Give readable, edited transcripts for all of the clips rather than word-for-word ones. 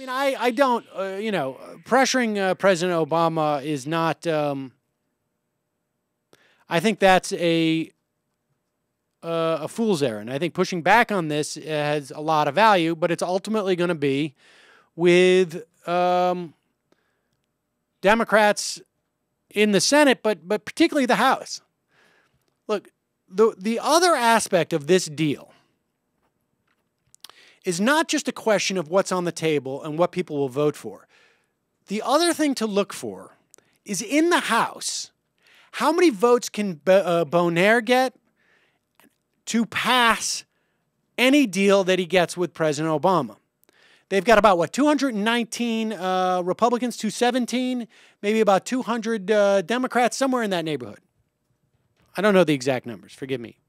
mean, I don't, pressuring President Obama is not, I think that's a fool's errand. I think pushing back on this has a lot of value, but it's ultimately going to be with Democrats in the Senate, but particularly the House. Look, the other aspect of this deal is not just a question of what's on the table and what people will vote for. The other thing to look for is in the House, how many votes can Boehner get to pass any deal that he gets with President Obama? They've got about, 219 Republicans, 217, maybe about 200 Democrats, somewhere in that neighborhood. I don't know the exact numbers. Forgive me.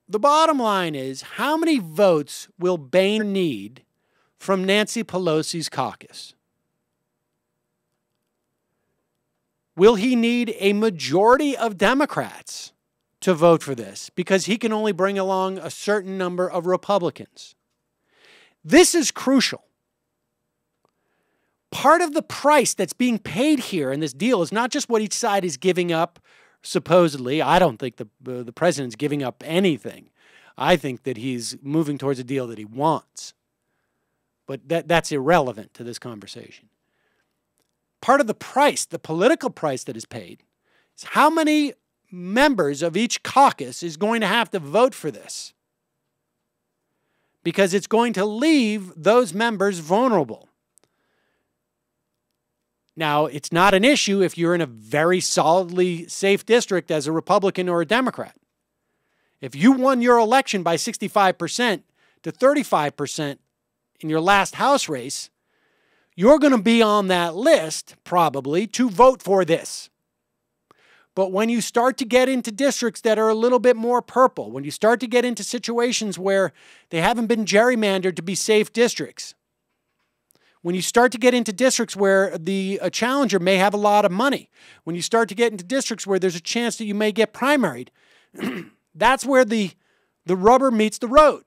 The bottom line is, how many votes will Boehner need from Nancy Pelosi's caucus? Will he need a majority of Democrats to vote for this because he can only bring along a certain number of Republicans? This is crucial. Part of the price that's being paid here in this deal is not just what each side is giving up, supposedly. I don't think the president's giving up anything. I think that he's moving towards a deal that he wants. But that's irrelevant to this conversation. Part of the price, the political price that is paid, is how many members of each caucus is going to have to vote for this. Because it's going to leave those members vulnerable. Now, it's not an issue if you're in a very solidly safe district as a Republican or a Democrat. If you won your election by 65% to 35% in your last House race, you're going to be on that list, probably, to vote for this. But when you start to get into districts that are a little bit more purple, when you start to get into situations where they haven't been gerrymandered to be safe districts, when you start to get into districts where the challenger may have a lot of money, when you start to get into districts where there's a chance that you may get primaried, that's where the rubber meets the road.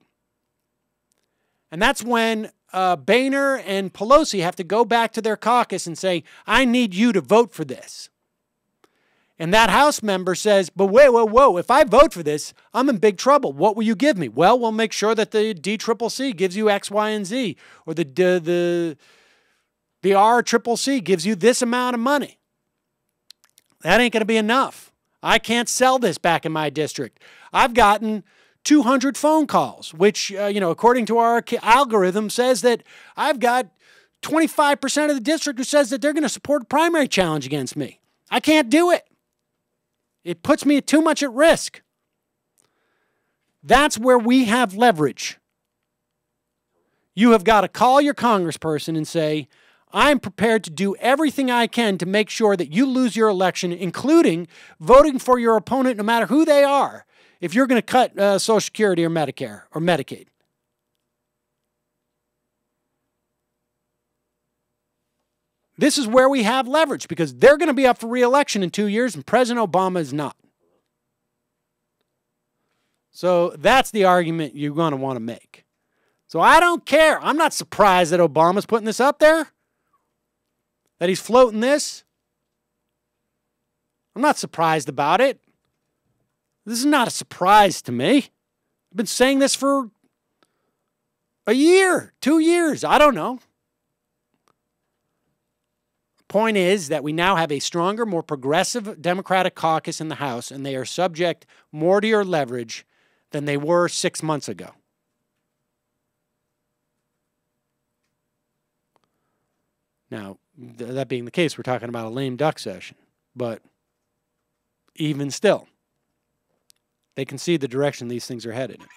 And that's when Boehner and Pelosi have to go back to their caucus and say, I need you to vote for this. And that House member says, but whoa, if I vote for this, I'm in big trouble. What will you give me? Well, we'll make sure that the DCCC gives you X, Y, and Z. Or the RCCC gives you this amount of money. That ain't going to be enough. I can't sell this back in my district. I've gotten 200 phone calls, which, according to our algorithm, says that I've got 25% of the district who says that they're going to support a primary challenge against me. I can't do it. It puts me too much at risk. That's where we have leverage. You have got to call your congressperson and say, I'm prepared to do everything I can to make sure that you lose your election, including voting for your opponent, no matter who they are, if you're going to cut Social Security or Medicare or Medicaid. This is where we have leverage because they're going to be up for re-election in 2 years and President Obama is not. So that's the argument you're going to want to make. So I don't care. I'm not surprised that Obama's putting this up there, that he's floating this. I'm not surprised about it. This is not a surprise to me. I've been saying this for a year, 2 years. I don't know. Point is that we now have a stronger, more progressive Democratic caucus in the House, and they are subject more to your leverage than they were 6 months ago. Now, that being the case, we're talking about a lame duck session. But even still, they can see the direction these things are headed in.